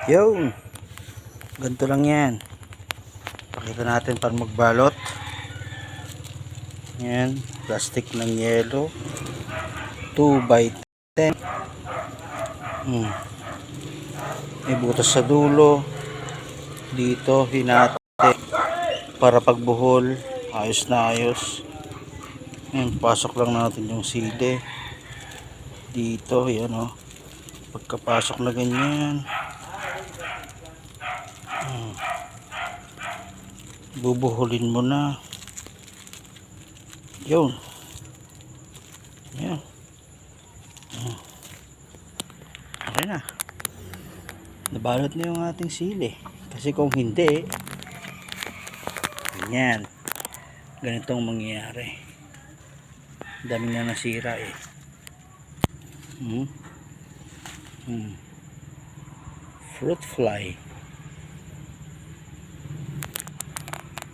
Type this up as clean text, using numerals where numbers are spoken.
Yun, ganito lang yan. Pakita natin para magbalot. Yan, plastic ng yelo, 2x10. May butas sa dulo. Dito hinati para pagbuhol. Ayos na ayos. Yan, pasok lang natin yung sili dito. Yan o, pagkapasok na ganyan, bubuhulin mo na. Yun. Yan. Okay na. Nabalot na yung ating sili. Kasi kung hindi, ganyan. Ganitong mangyayari. Dami na nasira eh. Fruit fly.